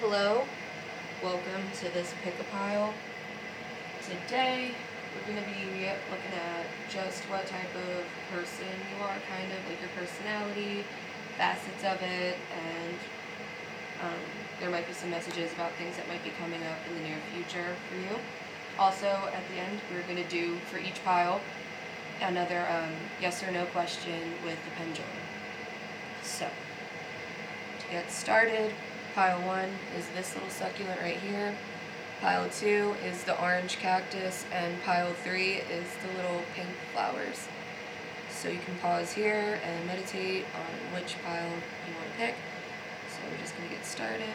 Hello, welcome to this pick-a-pile. Today, we're going to be looking at just what type of person you are, kind of like your personality, facets of it, and there might be some messages about things that might be coming up in the near future for you. Also, at the end, we're going to do, for each pile, another yes or no question with the pendulum. So, to get started, pile 1 is this little succulent right here. Pile 2 is the orange cactus, and pile 3 is the little pink flowers. So you can pause here and meditate on which pile you want to pick. So we're just going to get started.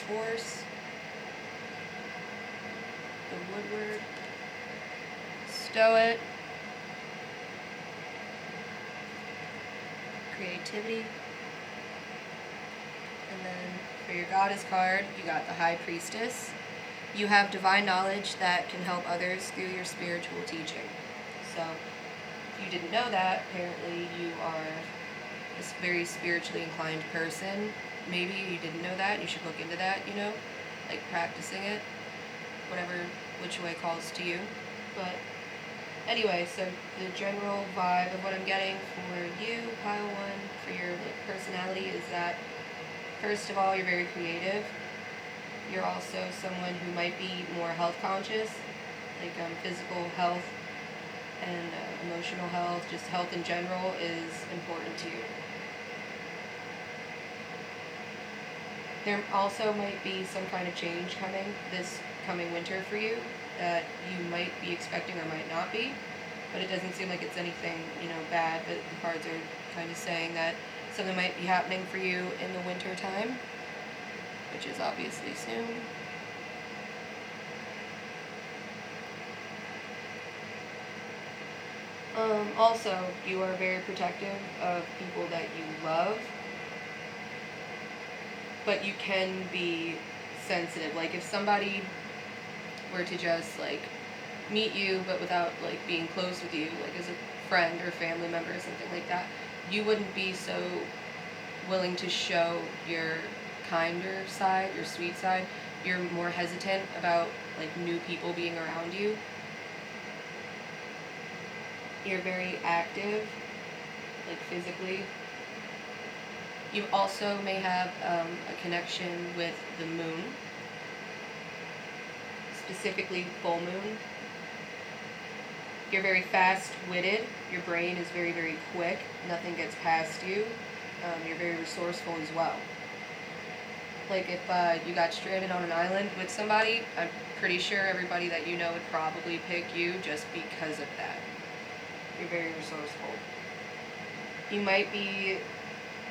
The horse, the woodward, stoic, creativity, and then for your goddess card, you got the high priestess. You have divine knowledge that can help others through your spiritual teaching. So, if you didn't know that, apparently you are a very spiritually inclined person. Maybe you didn't know that, you should look into that, like practicing it, which way calls to you. But anyway, so the general vibe of what I'm getting for you, pile 1, for your personality is that, first of all, you're very creative. You're also someone who might be more health conscious, like physical health and emotional health, just health in general is important to you. There also might be some kind of change coming this coming winter for you that you might be expecting or might not be, but it doesn't seem like it's anything, bad, but the cards are kind of saying that something might be happening for you in the winter time, which is obviously soon. Also, you are very protective of people that you love, but you can be sensitive. Like if somebody were to just meet you but without being close with you, like as a friend or family member or something like that, you wouldn't be so willing to show your kinder side, your sweet side. You're more hesitant about new people being around you. You're very active, physically. You also may have a connection with the moon, specifically full moon. You're very fast-witted. Your brain is very, very quick. Nothing gets past you. You're very resourceful as well. Like if you got stranded on an island with somebody, I'm pretty sure everybody that you know would probably pick you just because of that. You're very resourceful. You might be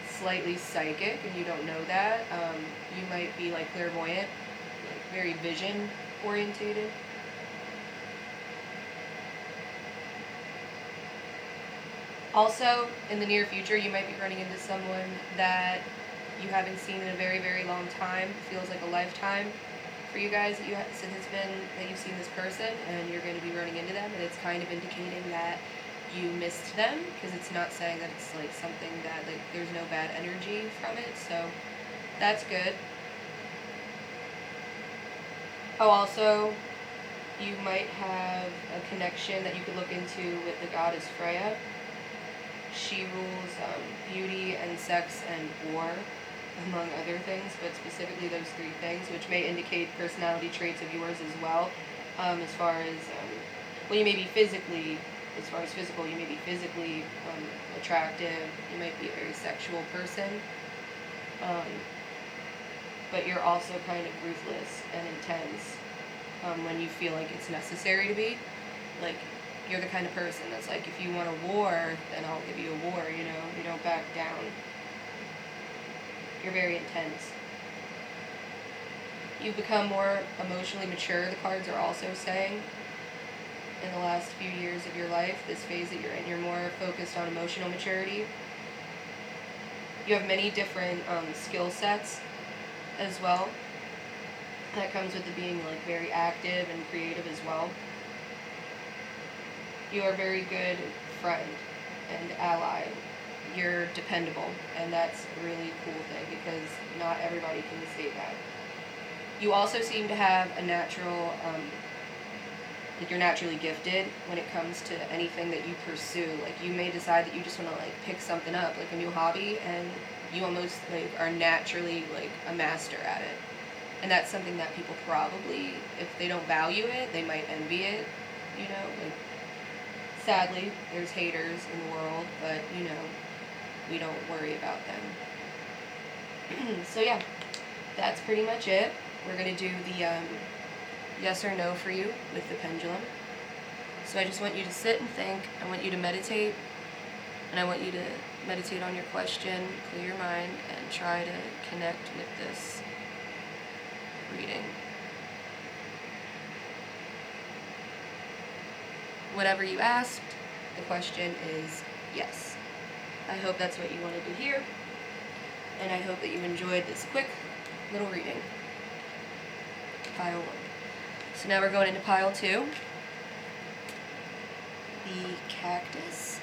slightly psychic and you don't know that. You might be clairvoyant, very vision orientated. Also, in the near future, you might be running into someone that you haven't seen in a very, very long time. It feels like a lifetime for you guys since it's been that you've seen this person, and you're going to be running into them, and it's kind of indicating that you missed them, because it's not saying that it's something that there's no bad energy from it, so that's good. Oh, also, you might have a connection that you could look into with the goddess Freya. She rules beauty and sex and war, among other things, but specifically those 3 things, which may indicate personality traits of yours as well. As far as, you may be physically, as far as physical, you may be physically attractive. You might be a very sexual person. But you're also kind of ruthless and intense when you feel like it's necessary to be. You're the kind of person that's if you want a war, then I'll give you a war, you don't back down. You're very intense. You become more emotionally mature, the cards are also saying. in the last few years of your life, this phase that you're in. You're more focused on emotional maturity. You have many different skill sets as well. That comes with it being like very active and creative as well. You are a very good friend and ally. You're dependable, and that's a really cool thing because not everybody can say that. You also seem to have a natural, like you're naturally gifted when it comes to anything that you pursue. Like you may decide that you just want to like pick something up, like a new hobby, and you almost like are naturally like a master at it. And that's something that people probably, if they don't value it, they might envy it, you know, like sadly, there's haters in the world, but you know, we don't worry about them. So yeah, that's pretty much it. We're going to do the yes or no for you with the pendulum. So I just want you to sit and think. I want you to meditate. And I want you to meditate on your question, clear your mind, and try to connect with this reading. Whatever you asked, the question is yes. I hope that's what you wanted to hear. And I hope that you enjoyed this quick little reading. Pile 1. So now we're going into pile 2. The cactus.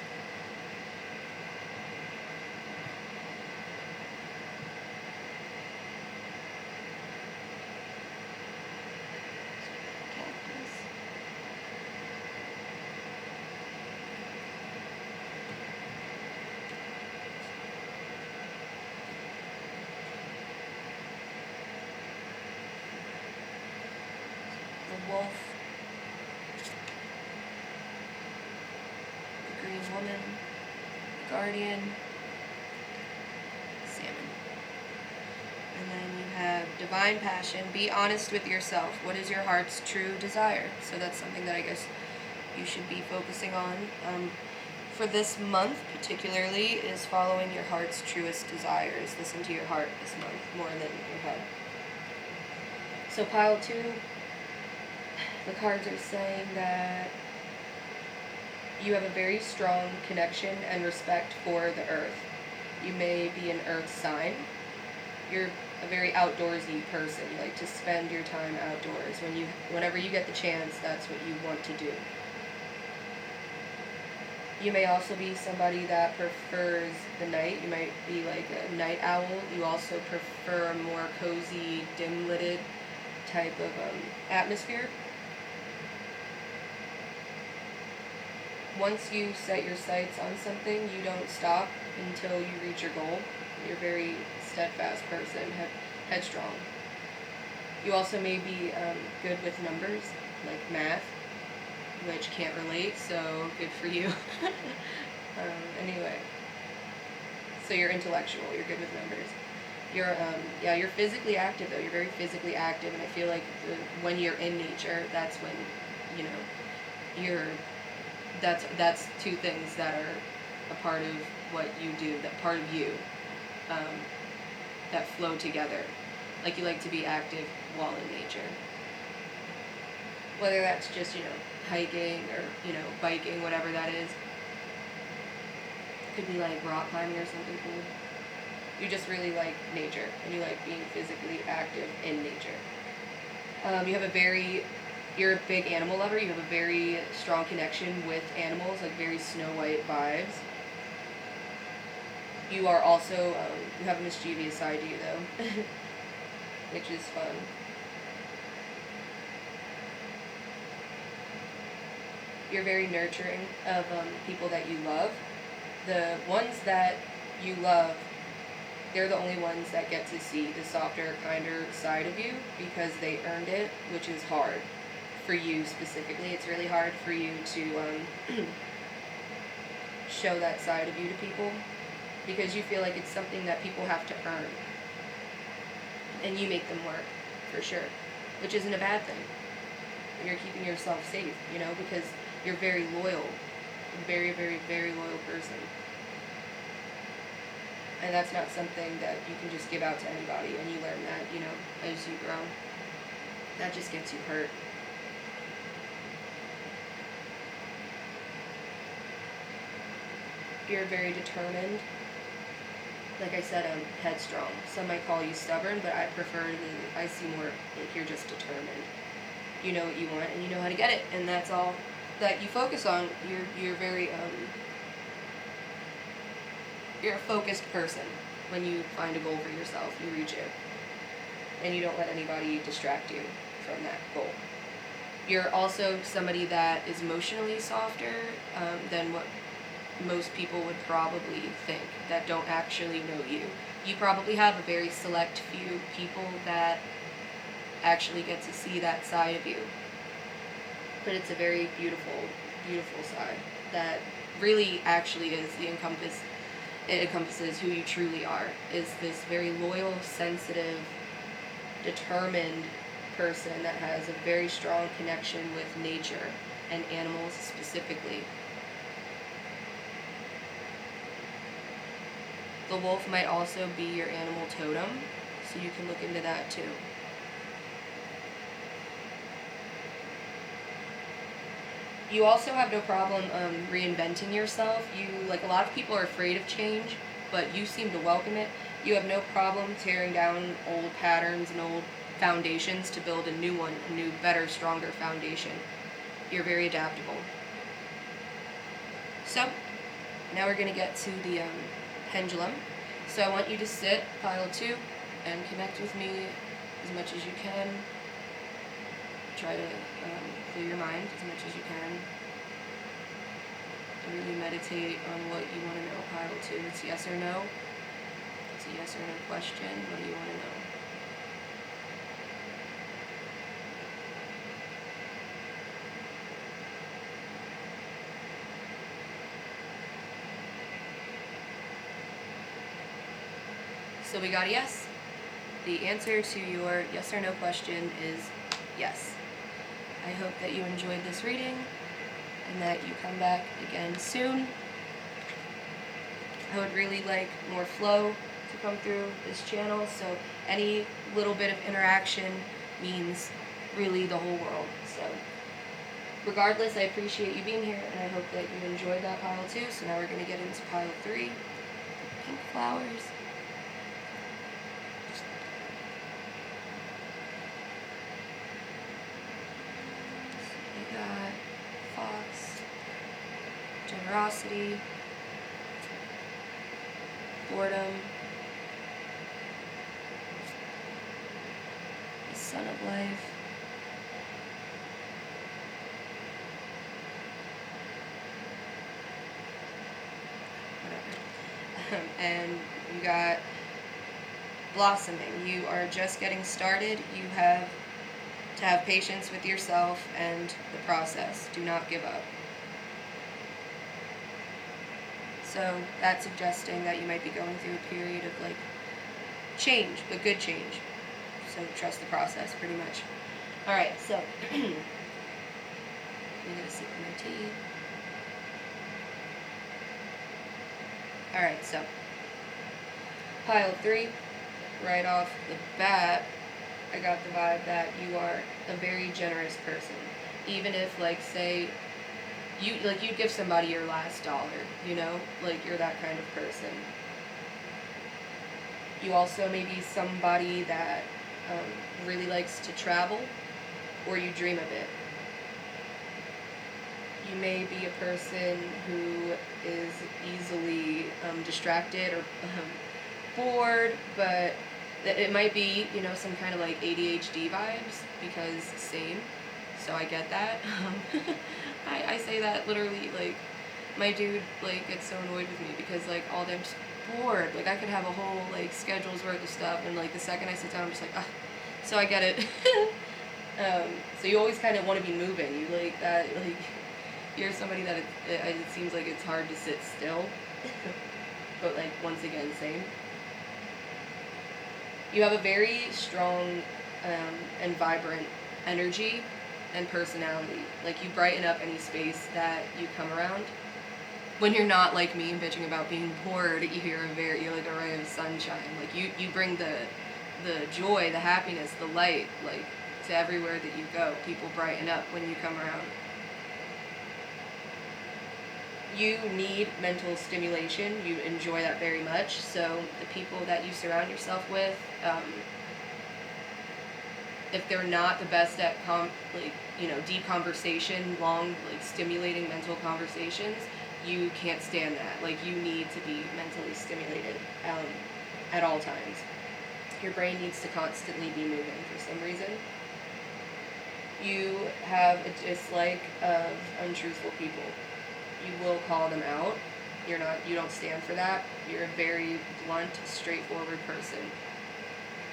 The wolf, the green woman, the guardian, salmon. And then you have divine passion. Be honest with yourself. What is your heart's true desire? So that's something that I guess you should be focusing on. For this month particularly is following your heart's truest desires. Listen to your heart this month more than your head. So pile 2. The cards are saying that you have a very strong connection and respect for the earth. You may be an earth sign. You're a very outdoorsy person. You like to spend your time outdoors. Whenever you get the chance, that's what you want to do. You may also be somebody that prefers the night. You might be like a night owl. You also prefer a more cozy, dim-lighted type of atmosphere. Once you set your sights on something, you don't stop until you reach your goal. You're a very steadfast person, headstrong. You also may be good with numbers, like math, which can't relate, so good for you. Anyway, so you're intellectual, you're good with numbers. You're physically active though. You're very physically active, and I feel like when you're in nature, that's when, you know, that's two things that are a part of what you do, that part of you, that flow together. Like you like to be active while in nature. Whether that's just, you know, hiking or, you know, biking, whatever that is. Could be like rock climbing or something cool. You just really like nature, and you like being physically active in nature. You're a big animal lover. You have a very strong connection with animals, like very Snow White vibes. You are also, you have a mischievous side to you though, which is fun. You're very nurturing of people that you love. The ones that you love, they're the only ones that get to see the softer, kinder side of you because they earned it, which is hard for you specifically. It's really hard for you to show that side of you to people because you feel like it's something that people have to earn. And you make them work, for sure, which isn't a bad thing. You're keeping yourself safe, you know, because you're very loyal, a very, very, very loyal person. And that's not something that you can just give out to anybody, and you learn that, you know, as you grow. That just gets you hurt. You're very determined. Like I said, I'm headstrong. Some might call you stubborn, but I see more like you're just determined. You know what you want and you know how to get it, and that's all that you focus on. You're a focused person. When you find a goal for yourself, you reach it, and you don't let anybody distract you from that goal. You're also somebody that is emotionally softer than what most people would probably think, that don't actually know you. You probably have a very select few people that actually get to see that side of you. But it's a very beautiful, beautiful side that really actually is it encompasses who you truly are, is this very loyal, sensitive, determined person that has a very strong connection with nature and animals specifically. The wolf might also be your animal totem, so you can look into that too. You also have no problem reinventing yourself. Like a lot of people are afraid of change, but you seem to welcome it. You have no problem tearing down old patterns and old foundations to build a new one, a new, better, stronger foundation. You're very adaptable. So, now we're going to get to the pendulum. So I want you to sit, pile 2, and connect with me as much as you can. Try to clear your mind as much as you can. And really meditate on what you want to know. Pile 2, it's yes or no. It's a yes or no question. What do you want to know? So we got a yes. The answer to your yes or no question is yes. I hope that you enjoyed this reading and that you come back again soon. I would really like more flow to come through this channel, so any little bit of interaction means really the whole world. So regardless, I appreciate you being here, and I hope that you enjoyed that pile 2. So now we're going to get into pile 3, pink flowers. Fox, generosity, boredom, the sun of life, whatever. And you got blossoming. You are just getting started. You have to have patience with yourself and the process. Do not give up. So that's suggesting that you might be going through a period of like change, but good change. So trust the process, pretty much. Alright, so I'm gonna sip my tea. Alright, so pile 3, right off the bat, I got the vibe that you are a very generous person. Even if, like, say, you'd give somebody your last dollar, you know? Like, you're that kind of person. You also may be somebody that really likes to travel, or you dream of it. You may be a person who is easily distracted or bored, but it might be, you know, some kind of like ADHD vibes, because same, so I get that. I say that literally, like, my dude, like, gets so annoyed with me because, like, all day I'm just bored. Like, I could have a whole, like, schedule's worth of stuff, and, like, the second I sit down, I'm just like, ah. So I get it. So you always kind of want to be moving. You like that, like, you're somebody that it seems like it's hard to sit still. But, like, once again, same. You have a very strong and vibrant energy and personality. Like, you brighten up any space that you come around. When you're not like me and bitching about being bored, you're like a ray of sunshine. Like, you bring the joy, the happiness, the light, like, to everywhere that you go. People brighten up when you come around. You need mental stimulation. You enjoy that very much. So the people that you surround yourself with, if they're not the best at deep conversation, long, like, stimulating mental conversations, you can't stand that. Like, you need to be mentally stimulated at all times. Your brain needs to constantly be moving for some reason. You have a dislike of untruthful people. You will call them out. You don't stand for that. You're a very blunt, straightforward person.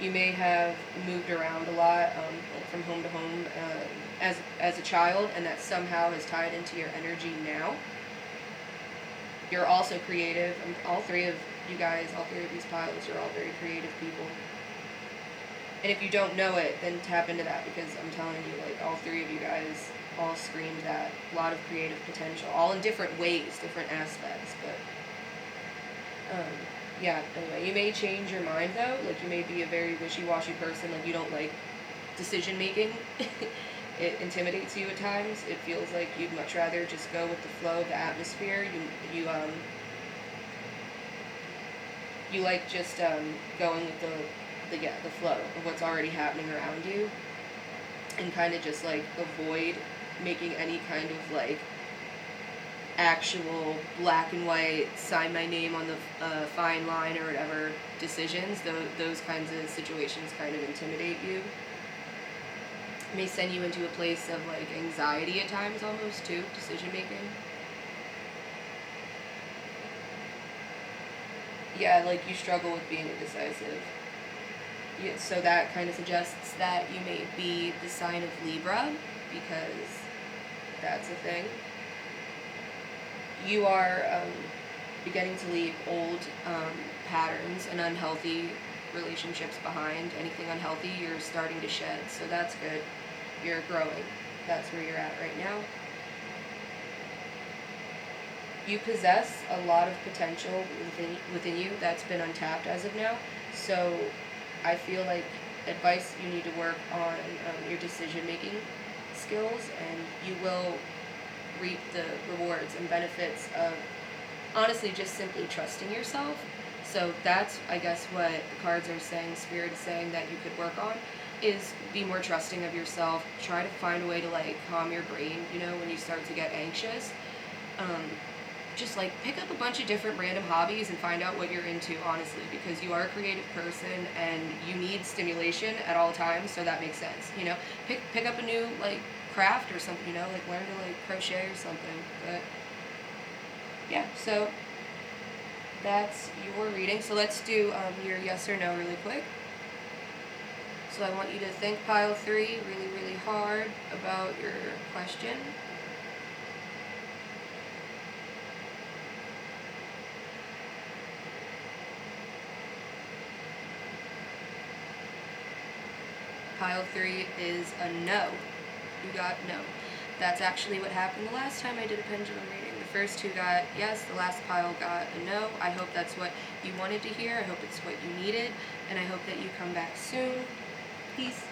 You may have moved around a lot, like from home to home, as a child, and that somehow is tied into your energy now. You're also creative. All three of these piles, you're all very creative people. And if you don't know it, then tap into that, because I'm telling you, like, all three of you guys all screamed that. A lot of creative potential, all in different ways, different aspects, but yeah, anyway, you may change your mind, though. Like, you may be a very wishy-washy person. Like, you don't like decision making. It intimidates you at times. It feels like you'd much rather just go with the flow of the atmosphere. You like just going with the flow of what's already happening around you, and kind of just like avoid making any kind of like actual black and white, sign my name on the fine line or whatever decisions. Those kinds of situations kind of intimidate you. It may send you into a place of like anxiety at times, almost, too, decision making. Yeah, like, you struggle with being indecisive. Yeah, so that kind of suggests that you may be the sign of Libra, because that's a thing. You are beginning to leave old patterns and unhealthy relationships behind. Anything unhealthy, you're starting to shed, so that's good. You're growing. That's where you're at right now. You possess a lot of potential within you that's been untapped as of now. So I feel like advice, you need to work on your decision-making skills, and you will reap the rewards and benefits of, honestly, just simply trusting yourself. So that's, I guess, what the cards are saying, Spirit is saying that you could work on, is be more trusting of yourself. Try to find a way to, like, calm your brain, when you start to get anxious. Just, like, pick up a bunch of different random hobbies and find out what you're into, honestly, because you are a creative person and you need stimulation at all times, so that makes sense, Pick up a new, like, craft or something, like, learn to, like, crochet or something. But yeah, so that's your reading. So let's do your yes or no really quick. So I want you to think, pile 3, really, really hard about your question. Pile 3 is a no. You got no. That's actually what happened the last time I did a pendulum reading. The first 2 got yes, the last pile got a no. I hope that's what you wanted to hear. I hope it's what you needed, and I hope that you come back soon. Peace.